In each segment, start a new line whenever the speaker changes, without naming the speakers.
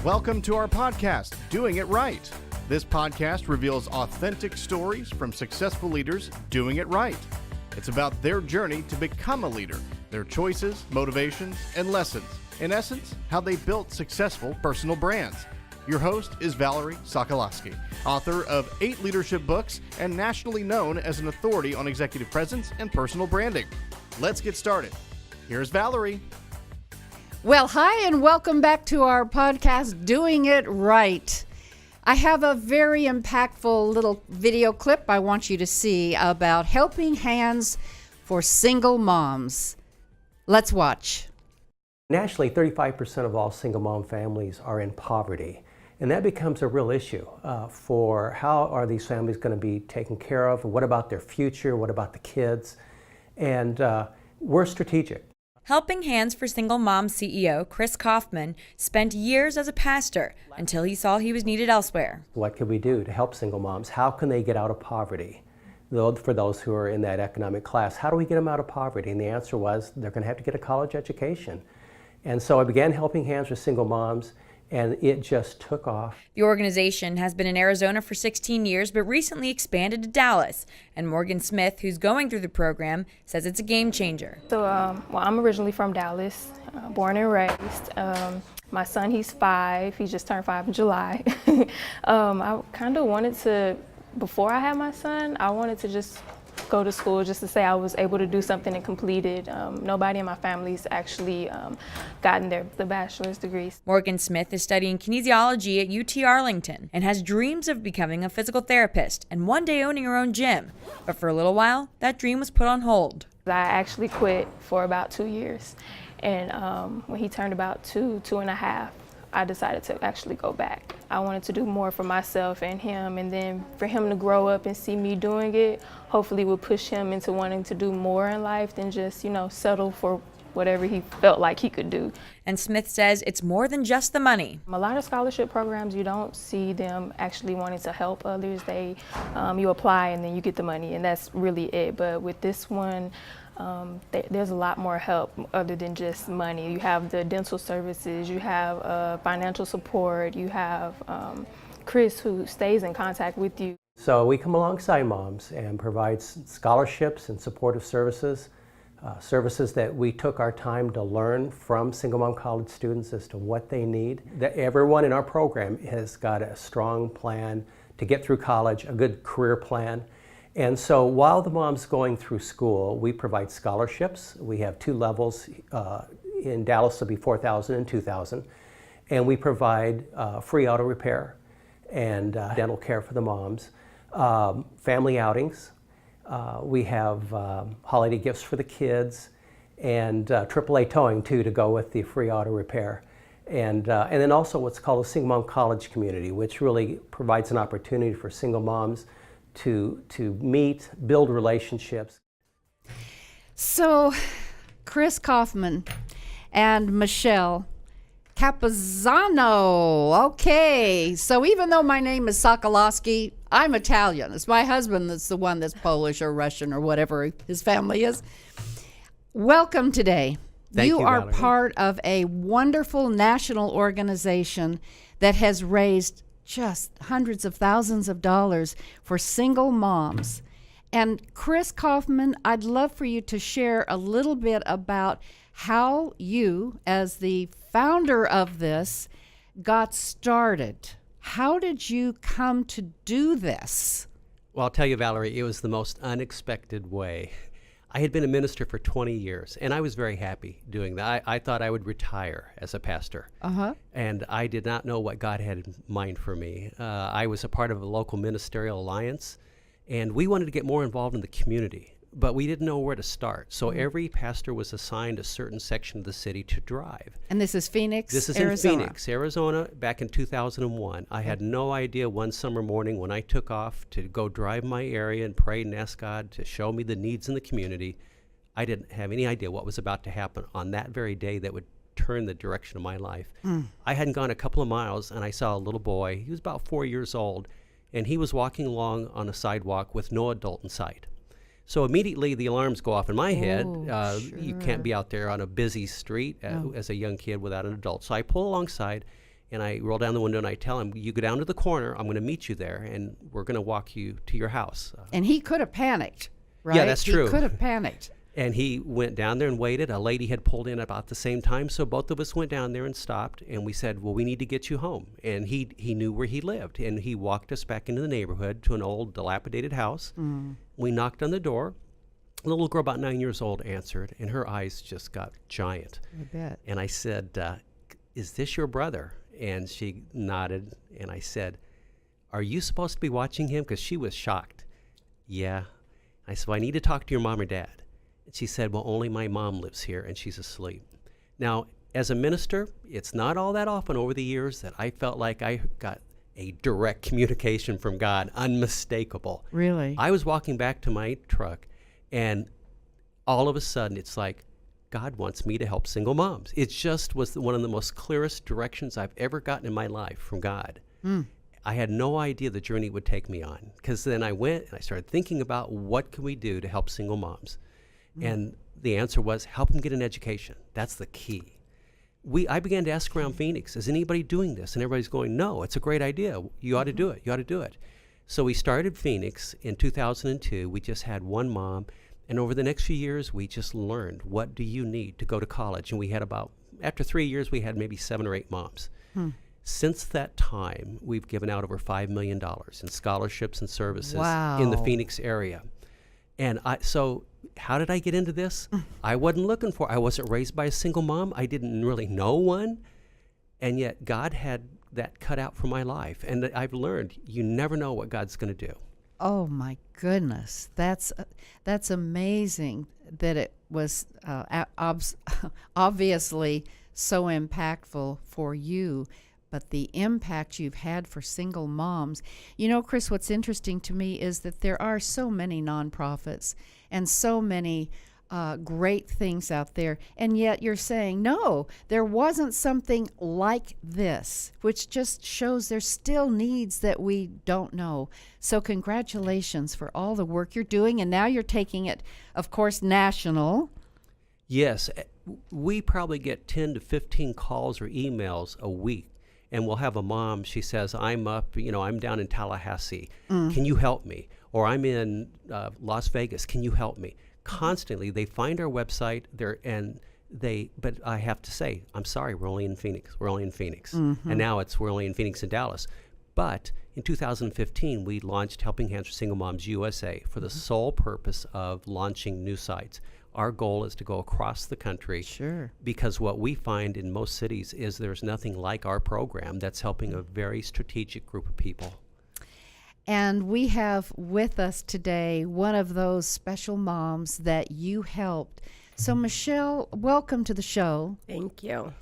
Welcome to our podcast, Doing It Right. This podcast reveals authentic stories from successful leaders doing it right. It's about their journey to become a leader, their choices, motivations, and lessons. In essence, how they built successful personal brands. Your host is Valerie Sokolosky, author of 8 leadership books and nationally known as an authority on executive presence and personal branding. Let's get started. Here's Valerie.
Well, hi, and welcome back to our podcast, Doing It Right. I have a very impactful little video clip I want you to see about helping hands for single moms. Let's watch.
Nationally, 35% of all single mom families are in poverty. And that becomes a real issue for how are these families going to be taken care of? What about their future? What about the kids? And we're strategic.
Helping Hands for Single Mom CEO Chris Coffman spent years as a pastor until he saw he was needed elsewhere.
What could we do to help single moms? How can they get out of poverty? For those who are in that economic class, how do we get them out of poverty? And the answer was they're going to have to get a college education. And so I began Helping Hands for Single Moms, and it just took off.
The organization has been in Arizona for 16 years, but recently expanded to Dallas. And Morgan Smith, who's going through the program, says it's a game changer.
So, I'm originally from Dallas, born and raised. My son, he's 5. He just turned 5 in July. I kind of wanted to, before I had my son, I wanted to just go to school just to say I was able to do something and complete it. Nobody in my family's actually gotten the bachelor's degrees.
Morgan Smith is studying kinesiology at UT Arlington and has dreams of becoming a physical therapist and one day owning her own gym. But for a little while, that dream was put on hold.
I actually quit for about 2 years. And when he turned about 2.5, I decided to actually go back. I wanted to do more for myself and him, and then for him to grow up and see me doing it, hopefully would push him into wanting to do more in life than just, settle for whatever he felt like he could do.
And Smith says it's more than just the money.
A lot of scholarship programs, you don't see them actually wanting to help others. You apply and then you get the money, and that's really it. But with this one, there's a lot more help other than just money. You have the dental services, you have financial support, you have Chris who stays in contact with you.
So we come alongside moms and provide scholarships and supportive services, services that we took our time to learn from single mom college students as to what they need. That everyone in our program has got a strong plan to get through college, a good career plan. And so while the mom's going through school, we provide scholarships. We have 2 levels. In Dallas, it'll be $4,000 and $2,000. And we provide free auto repair and dental care for the moms, family outings. We have holiday gifts for the kids, and AAA towing too to go with the free auto repair. And then also what's called a single mom college community, which really provides an opportunity for single moms to meet, build relationships.
So, Chris Coffman and Michelle Campuzano. Okay, so even though my name is Sokolosky, I'm Italian. It's my husband that's the one that's Polish or Russian or whatever his family is. Welcome today.
Thank you,
are
Valerie.
Part of a wonderful national organization that has raised just hundreds of thousands of dollars for single moms. And Chris Coffman, I'd love for you to share a little bit about how you, as the founder of this, got started. How did you come to do this?
Well, I'll tell you, Valerie, it was the most unexpected way. I had been a minister for 20 years, and I was very happy doing that. I thought I would retire as a pastor, and I did not know what God had in mind for me. I was a part of a local ministerial alliance, and we wanted to get more involved in the community, but we didn't know where to start. So every pastor was assigned a certain section of the city to drive.
And this is Phoenix,
This is
Arizona.
in Phoenix, Arizona, back in 2001. I had no idea one summer morning when I took off to go drive my area and pray and ask God to show me the needs in the community. I didn't have any idea what was about to happen on that very day that would turn the direction of my life. I hadn't gone a couple of miles, and I saw a little boy. He was about 4 years old, and he was walking along on a sidewalk with no adult in sight. So immediately the alarms go off in my head. You can't be out there on a busy street as a young kid without an adult. So I pull alongside, And I roll down the window and I tell him, you go down to the corner, I'm going to meet you there, and we're going to walk you to your house.
And he could have panicked, right?
Yeah, that's true.
He could have panicked.
And he went down there and waited. A lady had pulled in about the same time, so both of us went down there and stopped, and we said, well, we need to get you home. And he knew where he lived, and he walked us back into the neighborhood to an old dilapidated house. We knocked on the door. A little girl about 9 years old answered, and her eyes just got giant.
I bet.
And I said, is this your brother? And she nodded, and I said, are you supposed to be watching him? Because she was shocked. Yeah. I said, well, I need to talk to your mom or dad. And she said, well, only my mom lives here, and she's asleep. Now, as a minister, it's not all that often over the years that I felt like I got a direct communication from God, unmistakable.
Really?
I was walking back to my truck, and all of a sudden, it's like, God wants me to help single moms. It just was one of the most clearest directions I've ever gotten in my life from God. I had no idea the journey would take me on, because then I went and I started thinking about what can we do to help single moms. And the answer was help them get an education. That's the key. I began to ask around Phoenix, is anybody doing this? And everybody's going, no, it's a great idea. You ought to do it. You ought to do it. So we started Phoenix in 2002. We just had one mom. And over the next few years, we just learned, what do you need to go to college? And we had after 3 years, we had maybe 7 or 8 moms. Since that time, we've given out over $5 million in scholarships and services in the Phoenix area. And so how did I get into this? I wasn't raised by a single mom. I didn't really know one. And yet God had that cut out for my life. And I've learned you never know what God's going to do.
Oh my goodness, that's amazing that it was obviously so impactful for you, but the impact you've had for single moms. You know, Chris, what's interesting to me is that there are so many nonprofits and so many great things out there, and yet you're saying, no, there wasn't something like this, which just shows there's still needs that we don't know. So congratulations for all the work you're doing, and now you're taking it, of course, national.
Yes, we probably get 10 to 15 calls or emails a week, and we'll have a mom, she says, I'm down in Tallahassee, can you help me? Or I'm in Las Vegas, can you help me? Constantly, they find our website but I have to say, I'm sorry, we're only in Phoenix. And now we're only in Phoenix and Dallas. But in 2015, we launched Helping Hands for Single Moms USA for the sole purpose of launching new sites. Our goal is to go across the country.
Sure.
Because what we find in most cities is there's nothing like our program that's helping a very strategic group of people.
And we have with us today one of those special moms that you helped. So, Michelle, welcome to the show.
Thank you.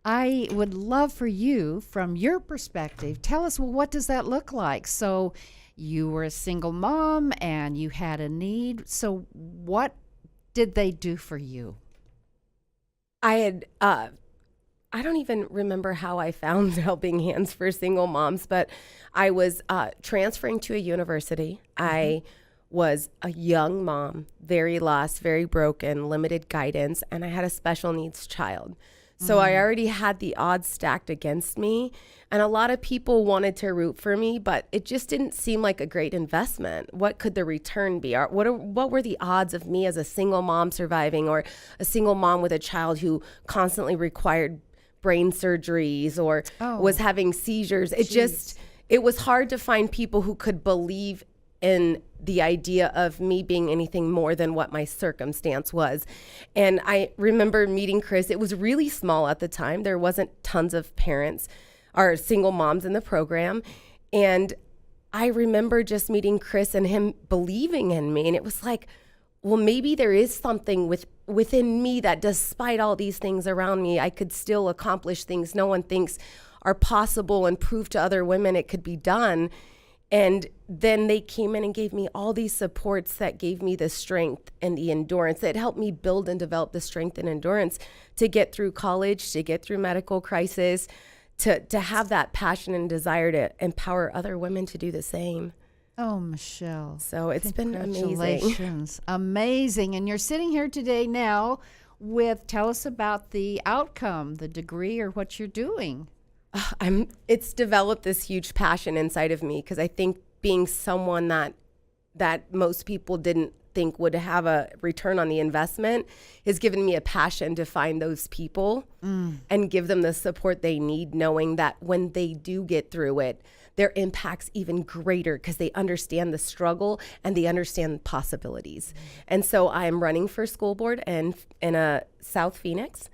I would love for you, from your perspective, tell us, well, what does that look like? So you were a single mom and you had a need. So what did they do for you?
I don't even remember how I found Helping Hands for Single Moms, but I was transferring to a university. I was a young mom, very lost, very broken, limited guidance, and I had a special needs child. So I already had the odds stacked against me, and a lot of people wanted to root for me, but it just didn't seem like a great investment. What could the return be? What were the odds of me as a single mom surviving, or a single mom with a child who constantly required brain surgeries or was having seizures? It was hard to find people who could believe in the idea of me being anything more than what my circumstance was. And I remember meeting Chris. It was really small at the time. There wasn't tons of parents or single moms in the program. And I remember just meeting Chris and him believing in me. And it was like, well, maybe there is something within me that despite all these things around me, I could still accomplish things no one thinks are possible and prove to other women it could be done. And then they came in and gave me all these supports that gave me the strength and the endurance that helped me build and develop the strength and endurance to get through college, to get through medical crisis, to have that passion and desire to empower other women to do the same.
Oh, Michelle.
So it's been amazing.
Congratulations. Amazing. And you're sitting here today now tell us about the outcome, the degree, or what you're doing.
It's developed this huge passion inside of me, because I think being someone that most people didn't think would have a return on the investment has given me a passion to find those people and give them the support they need, knowing that when they do get through it, their impact's even greater because they understand the struggle and they understand the possibilities. And so I'm running for school board in South Phoenix.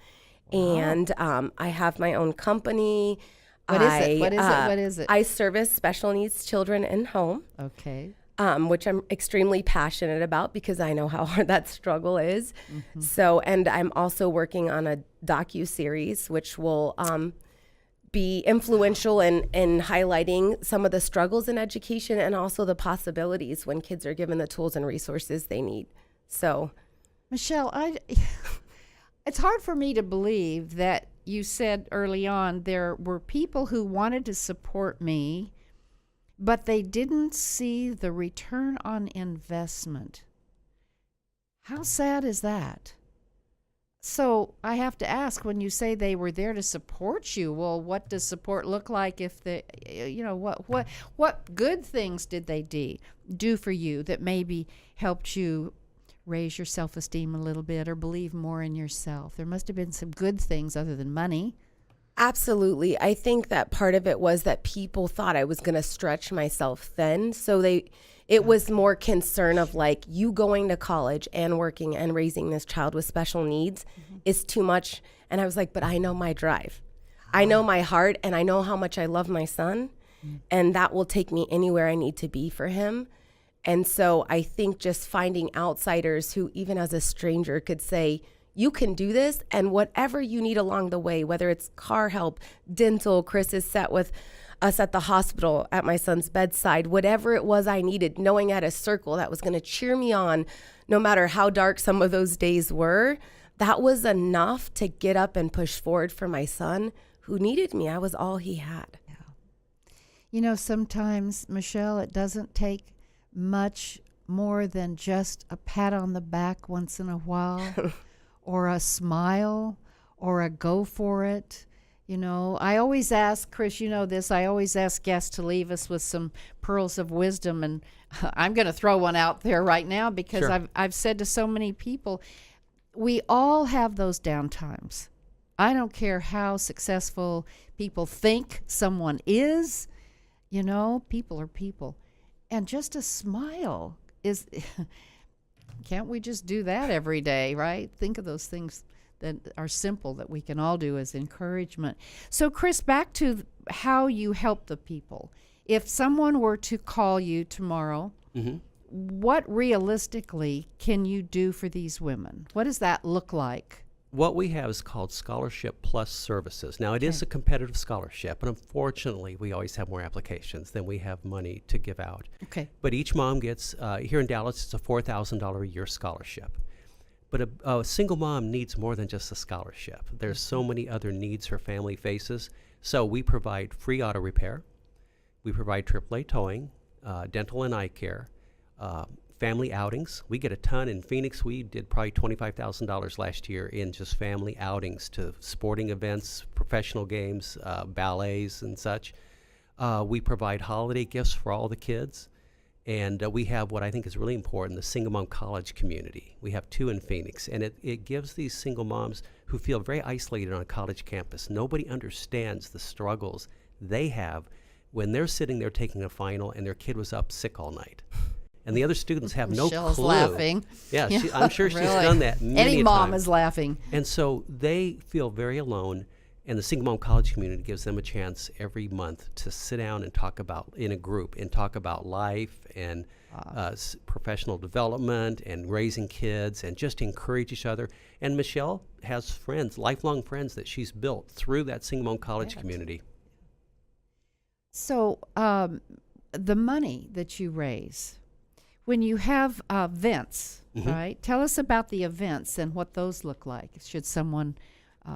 Wow. And I have my own company.
What is it?
I service special needs children in home.
Okay.
Which I'm extremely passionate about because I know how hard that struggle is. Mm-hmm. So, and I'm also working on a docu-series which will be influential in highlighting some of the struggles in education and also the possibilities when kids are given the tools and resources they need. So,
Michelle, it's hard for me to believe that you said early on there were people who wanted to support me, but they didn't see the return on investment. How sad is that? So I have to ask, when you say they were there to support you, well, what does support look like if what good things did they do for you that maybe helped you raise your self-esteem a little bit or believe more in yourself? There must have been some good things other than money.
Absolutely. I think that part of it was that people thought I was going to stretch myself thin. So it was more concern of like, you going to college and working and raising this child with special needs is too much. And I was like, but I know my drive. I know my heart, and I know how much I love my son. And that will take me anywhere I need to be for him. And so I think just finding outsiders who, even as a stranger, could say, you can do this, and whatever you need along the way, whether it's car help, dental, Chris is sat with us at the hospital at my son's bedside, whatever it was I needed, knowing I had a circle that was going to cheer me on no matter how dark some of those days were, that was enough to get up and push forward for my son who needed me. I was all he had.
Yeah. You know, sometimes, Michelle, it doesn't take much more than just a pat on the back once in a while or a smile or a go for it. You know, I always ask, Chris, you know this, I always ask guests to leave us with some pearls of wisdom, and I'm going to throw one out there right now because
Sure.
I've said to so many people, we all have those down times. I don't care how successful people think someone is, you know, people are people. And just a smile is, can't we just do that every day, right? Think of those things that are simple that we can all do as encouragement. So, Chris, back to how you help the people. If someone were to call you tomorrow, what realistically can you do for these women? What does that look like?
What we have is called Scholarship Plus Services. Now, it is a competitive scholarship, and unfortunately, we always have more applications than we have money to give out.
Okay.
But each mom gets, here in Dallas, it's a $4,000 a year scholarship. But a single mom needs more than just a scholarship. There's so many other needs her family faces. So we provide free auto repair. We provide AAA towing, dental and eye care, family outings. We get a ton in Phoenix. We did probably $25,000 last year in just family outings to sporting events, professional games, ballets and such. We provide holiday gifts for all the kids. And we have what I think is really important, the single mom college community. We have 2 in Phoenix, and it gives these single moms who feel very isolated on a college campus. Nobody understands the struggles they have when they're sitting there taking a final and their kid was up sick all night. And the other students have
Michelle's
no clue.
laughing.
Yeah, I'm sure she's
Really?
done that many
Any
a
mom
time.
is laughing.
And so they feel very alone, and the single mom college community gives them a chance every month to sit down and talk about, in a group, and talk about life and professional development and raising kids and just encourage each other. And Michelle has friends, lifelong friends that she's built through that single mom college community.
So the money that you raise, when you have events, right? Tell us about the events and what those look like. Should someone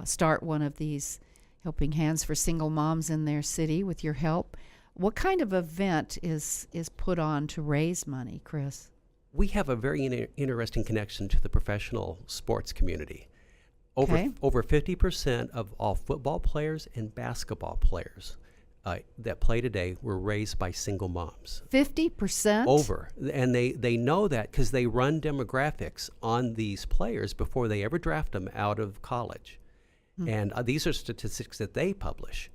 start one of these helping hands for single moms in their city with your help, what kind of event is put on to raise money, Chris?
We have a very interesting connection to the professional sports community.
Okay.
Over 50% of all football players and basketball players that play today were raised by single moms.
50%?
Over. And they know that because they run demographics on these players before they ever draft them out of college. And these are statistics that they publish.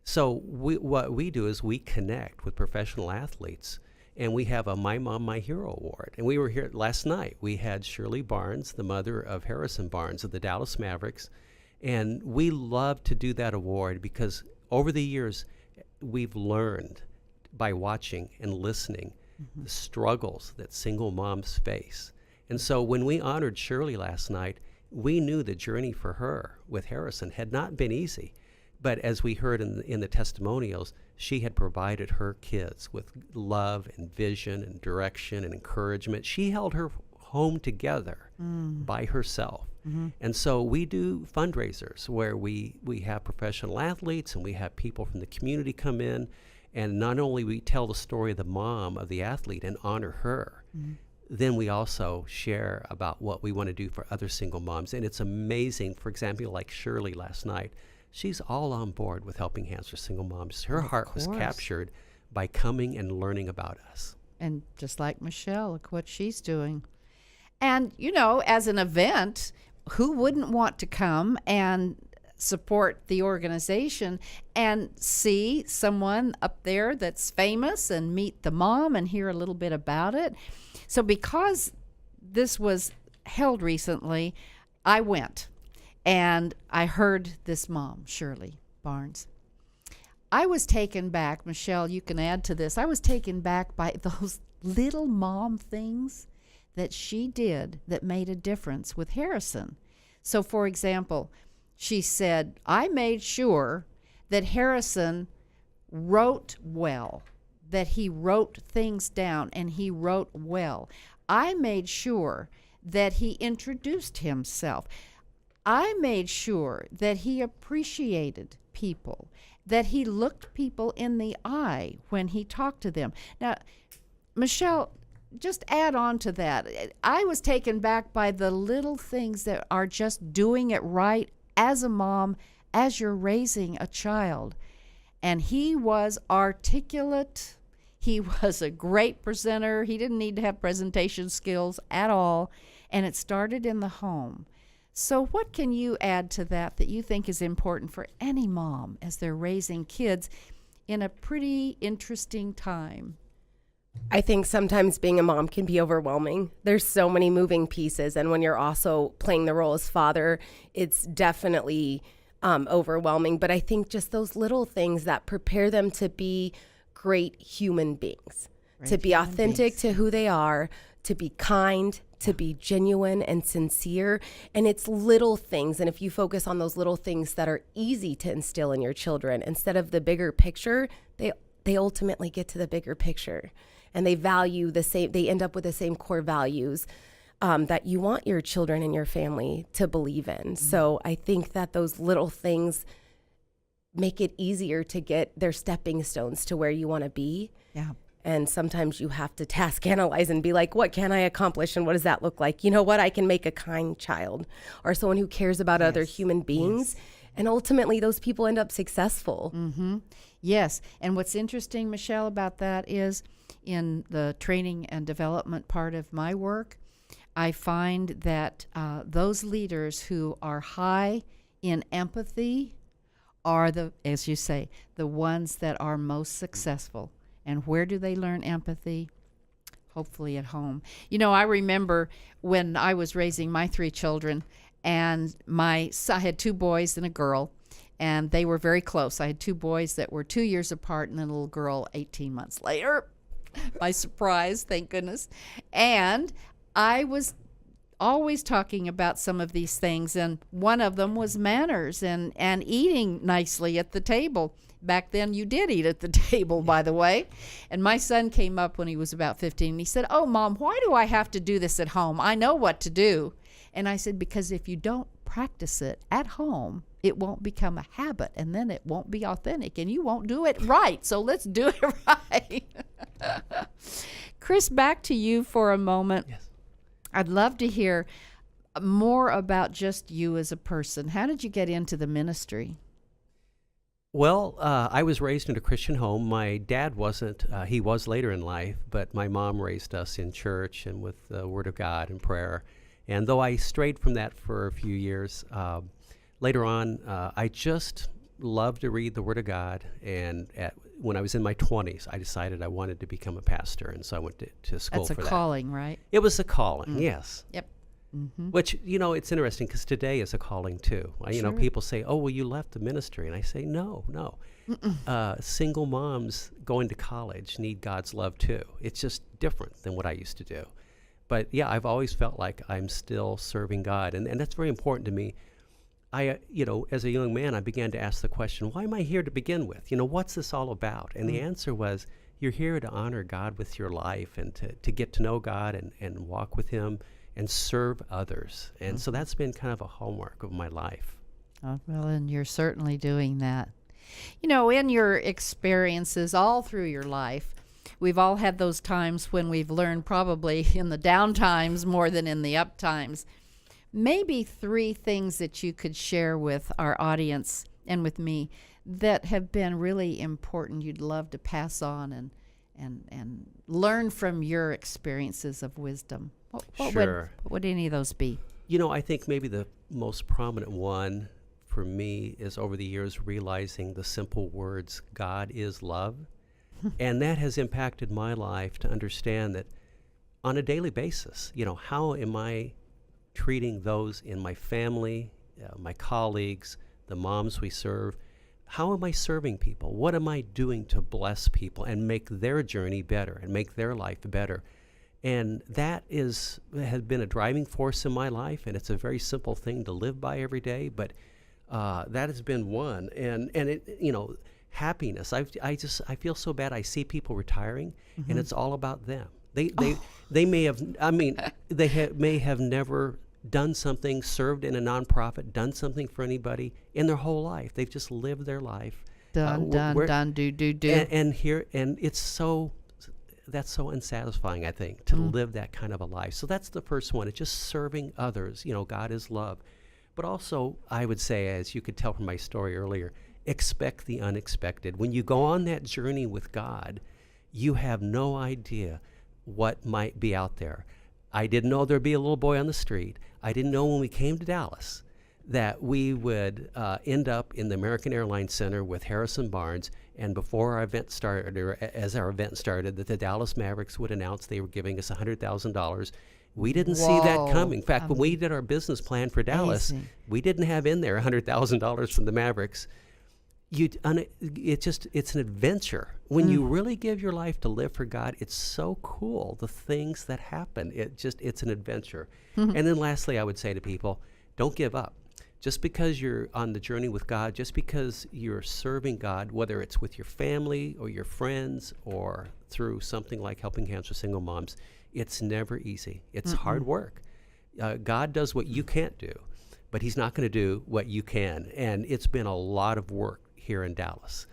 So what we do is we connect with professional athletes, and we have a My Mom, My Hero award. And we were here last night. We had Shirley Barnes, the mother of Harrison Barnes of the Dallas Mavericks. And we love to do that award because over the years, we've learned by watching and listening the struggles that single moms face. And so when we honored Shirley last night, we knew the journey for her with Harrison had not been easy. But as we heard in the testimonials, she had provided her kids with love and vision and direction and encouragement. She held her home together by herself. And so we do fundraisers where we have professional athletes and we have people from the community come in, and not only we tell the story of the mom of the athlete and honor her, then we also share about what we want to do for other single moms. And it's amazing, for example, like Shirley last night, she's all on board with Helping Hands for Single Moms. Her heart was captured by coming and learning about us.
And just like Michelle, look what she's doing. And, you know, as an event, who wouldn't want to come and support the organization and see someone up there that's famous and meet the mom and hear a little bit about it? So because this was held recently, I went and I heard this mom, Shirley Barnes. I was taken back, Michelle, you can add to this. I was taken back by those little mom things that she did that made a difference with Harrison. So, for example, she said, I made sure that Harrison wrote well, that he wrote things down and he wrote well. I made sure that he introduced himself. I made sure that he appreciated people, that he looked people in the eye when he talked to them. Now, Michelle, just add on to that. I was taken back by the little things that are just doing it right as a mom, as you're raising a child. And he was articulate. He was a great presenter. He didn't need to have presentation skills at all. And it started in the home. So what can you add to that you think is important for any mom as they're raising kids in a pretty interesting time?
I think sometimes being a mom can be overwhelming. There's so many moving pieces. And when you're also playing the role as father, it's definitely overwhelming. But I think just those little things that prepare them to be great human beings, to be authentic to who they are, to be kind, to be genuine and sincere. And it's little things. And if you focus on those little things that are easy to instill in your children, instead of the bigger picture, they ultimately get to the bigger picture. And they value the same, they end up with the same core values that you want your children and your family to believe in. So I think that those little things make it easier to get their stepping stones to where you want to be.
Yeah.
And sometimes you have to task analyze and be like, what can I accomplish and what does that look like? You know what? I can make a kind child or someone who cares about other human beings. Yes. And ultimately, those people end up successful.
Mm-hmm. Yes. And what's interesting, Michelle, about that is in the training and development part of my work, I find that those leaders who are high in empathy are as you say, the ones that are most successful. And where do they learn empathy? Hopefully at home. You know, I remember when I was raising my 3 children, and I had 2 boys and a girl, and they were very close. I had 2 boys that were 2 years apart, and then a little girl 18 months later. By surprise, thank goodness. And I was always talking about some of these things, and one of them was manners and eating nicely at the table. Back then, you did eat at the table, by the way. And my son came up when he was about 15, and he said, "Oh, Mom, why do I have to do this at home? I know what to do." And I said, because if you don't practice it at home, it won't become a habit, and then it won't be authentic, and you won't do it right. So let's do it right. Chris, back to you for a moment.
Yes.
I'd love to hear more about just you as a person. How did you get into the ministry?
Well, I was raised in a Christian home. My dad wasn't. He was later in life, but my mom raised us in church and with the Word of God and prayer. And though I strayed from that for a few years, later on, I just loved to read the Word of God. And when I was in my 20s, I decided I wanted to become a pastor, and so I went to school for that.
That's a calling, right?
It was a calling, yes.
Yep. Mm-hmm.
Which, it's interesting because today is a calling too.
Sure.
People say, oh, well, you left the ministry. And I say, no. Single moms going to college need God's love too. It's just different than what I used to do. But yeah, I've always felt like I'm still serving God. And that's very important to me. As a young man, I began to ask the question, why am I here to begin with? What's this all about? And the answer was, you're here to honor God with your life and to get to know God and walk with Him and serve others. And so that's been kind of a hallmark of my life.
Oh, well, and you're certainly doing that. In your experiences all through your life, we've all had those times when we've learned, probably in the down times more than in the up times. Maybe 3 things that you could share with our audience and with me that have been really important you'd love to pass on and learn from your experiences of wisdom. What
Sure.
What would any of those be?
I think maybe the most prominent one for me is over the years realizing the simple words, God is love. And that has impacted my life to understand that on a daily basis, how am I treating those in my family, my colleagues, the moms we serve? How am I serving people? What am I doing to bless people and make their journey better and make their life better? And that has been a driving force in my life, and it's a very simple thing to live by every day, but that has been one. And it, happiness. I feel so bad. I see people retiring, and it's all about them. They may have, may have never done something, served in a nonprofit, done something for anybody in their whole life. They've just lived their life.
Done, do.
And it's so, that's so unsatisfying, I think, to live that kind of a life. So that's the first one. It's just serving others. God is love. But also, I would say, as you could tell from my story earlier, expect the unexpected. When you go on that journey with God, you have no idea what might be out there. I didn't know there'd be a little boy on the street. I didn't know when we came to Dallas that we would end up in the American Airlines Center with Harrison Barnes, and before our event started, or as our event started, that the Dallas Mavericks would announce they were giving us $100,000. We didn't see that coming. In fact, when we did our business plan for Dallas, we didn't have in there $100,000 from the Mavericks. It's an adventure. When you really give your life to live for God, it's so cool, the things that happen. It's an adventure. And then lastly, I would say to people, don't give up. Just because you're on the journey with God, just because you're serving God, whether it's with your family or your friends or through something like Helping Hands for Single Moms, it's never easy. It's hard work. God does what you can't do, but He's not going to do what you can. And it's been a lot of work here in Dallas.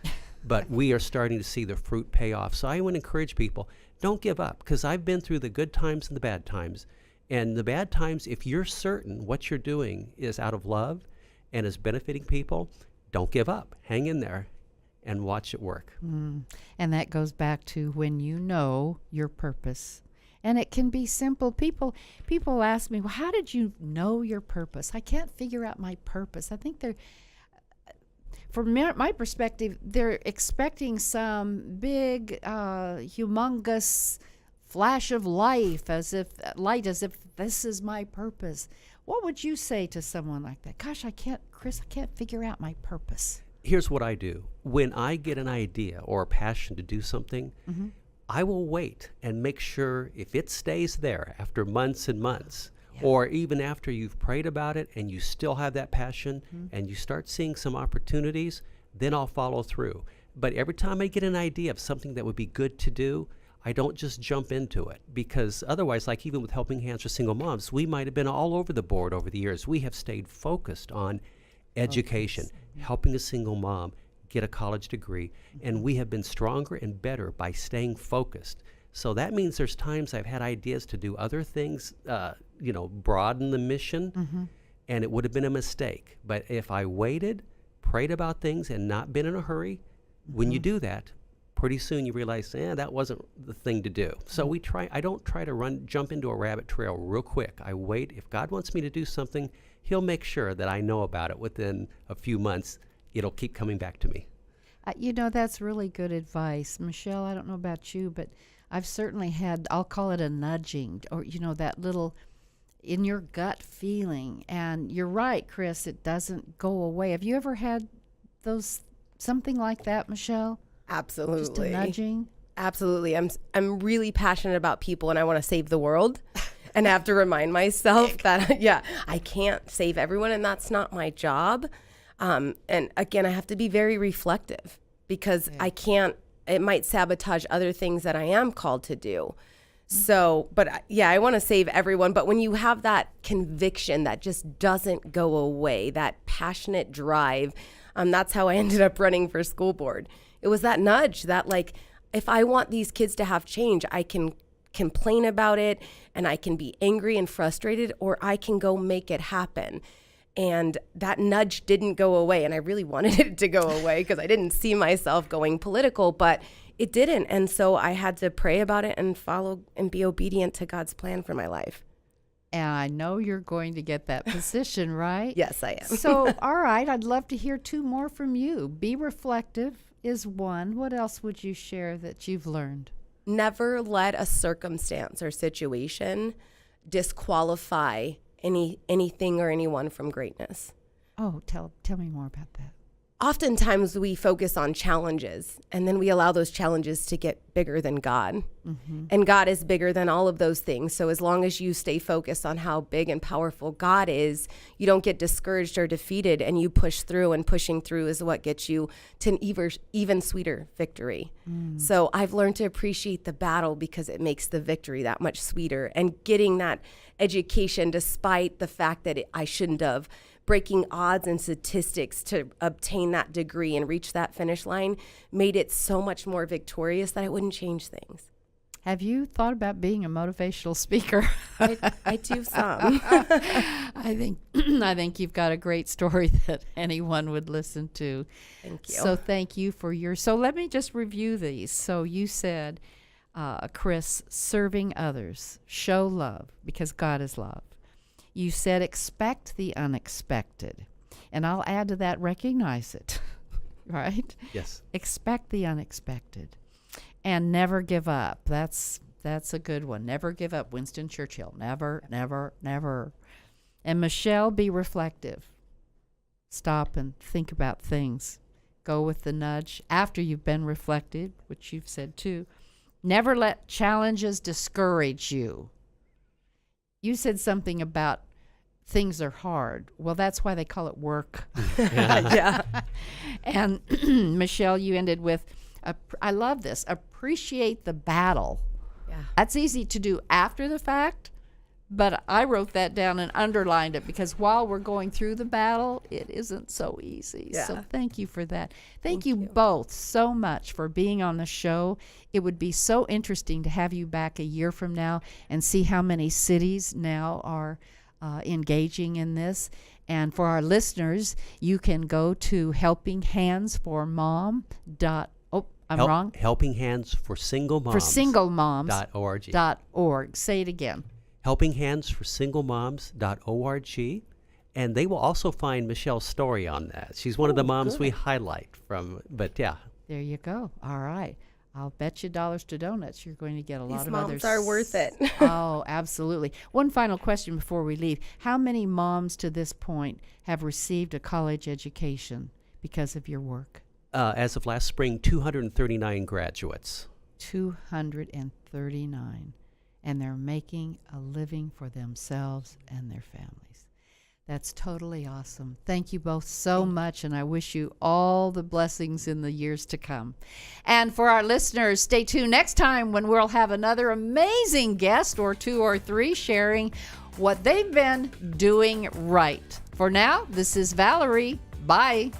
But we are starting to see the fruit pay off. So I would encourage people, don't give up, because I've been through the good times and the bad times. And the bad times, if you're certain what you're doing is out of love and is benefiting people, don't give up. Hang in there and watch it work.
And that goes back to when you know your purpose. And it can be simple. People ask me, well, how did you know your purpose? I can't figure out my purpose. I think from my perspective, they're expecting some big, humongous flash of light, as if this is my purpose. What would you say to someone like that? Gosh, Chris, I can't figure out my purpose.
Here's what I do. When I get an idea or a passion to do something, I will wait and make sure if it stays there after months and months, or even after you've prayed about it and you still have that passion and you start seeing some opportunities, then I'll follow through. But every time I get an idea of something that would be good to do, I don't just jump into it, because otherwise, like even with Helping Hands for Single Moms, we might have been all over the board over the years. We have stayed focused on education, helping a single mom get a college degree, and we have been stronger and better by staying focused. So that means there's times I've had ideas to do other things, broaden the mission, and it would have been a mistake. But if I waited, prayed about things, and not been in a hurry, when you do that, pretty soon you realize, that wasn't the thing to do. So I don't try to jump into a rabbit trail real quick. I wait. If God wants me to do something, he'll make sure that I know about it within a few months. It'll keep coming back to me.
That's really good advice. Michelle, I don't know about you, but I've certainly had, I'll call it a nudging, or, that little in your gut feeling. And you're right, Chris, it doesn't go away. Have you ever had something like that, Michelle?
Absolutely.
Just a nudging?
Absolutely. I'm really passionate about people, and I want to save the world. And I have to remind myself that, I can't save everyone, and that's not my job. And again, I have to be very reflective, because it might sabotage other things that I am called to do. So, but I want to save everyone. But when you have that conviction that just doesn't go away, that passionate drive, that's how I ended up running for school board. It was that nudge that, like, if I want these kids to have change, I can complain about it, and I can be angry and frustrated, or I can go make it happen. And that nudge didn't go away, and I really wanted it to go away because I didn't see myself going political, but it didn't. And so I had to pray about it and follow and be obedient to God's plan for my life.
And I know you're going to get that position, right?
Yes, I am.
So, all right, I'd love to hear 2 more from you. Be reflective is one. What else would you share that you've learned?
Never let a circumstance or situation disqualify anything or anyone from greatness.
Oh, tell me more about that.
Oftentimes we focus on challenges, and then we allow those challenges to get bigger than God. And God is bigger than all of those things. So as long as you stay focused on how big and powerful God is, you don't get discouraged or defeated, and you push through, and pushing through is what gets you to an even sweeter victory. So I've learned to appreciate the battle, because it makes the victory that much sweeter. And getting that education, despite the fact that I shouldn't have, breaking odds and statistics to obtain that degree and reach that finish line, made it so much more victorious that it wouldn't change things.
Have you thought about being a motivational speaker?
I do some.
I think you've got a great story that anyone would listen to.
Thank you.
So thank you for so let me just review these. So you said, Chris, serving others, show love because God is love. You said expect the unexpected. And I'll add to that, recognize it, right?
Yes.
Expect the unexpected. And never give up. That's a good one. Never give up. Winston Churchill. Never, never, never. And Michelle, be reflective. Stop and think about things. Go with the nudge after you've been reflected, which you've said too. Never let challenges discourage you. You said something about things are hard. Well, that's why they call it work.
Yeah.
And Michelle, you ended with, I love this, appreciate the battle.
Yeah.
That's easy to do after the fact, but I wrote that down and underlined it because while we're going through the battle, it isn't so easy.
Yeah.
So thank you for that. Thank you both so much for being on the show. It would be so interesting to have you back a year from now and see how many cities now are engaging in this. And for our listeners, you can go to Helping Hands for Single Moms.org. Say it again.
HelpingHandsForSingleMoms.org. And they will also find Michelle's story on that. She's one of the moms we highlight from, but yeah.
There you go. All right. I'll bet you dollars to donuts you're going to get a lot
These
of others.
moms are worth it.
Oh, absolutely. One final question before we leave. How many moms to this point have received a college education because of your work?
As of last spring, 239 graduates.
239. And they're making a living for themselves and their families. That's totally awesome. Thank you both so much, and I wish you all the blessings in the years to come. And for our listeners, stay tuned next time when we'll have another amazing guest or 2 or 3 sharing what they've been doing right. For now, this is Valerie. Bye.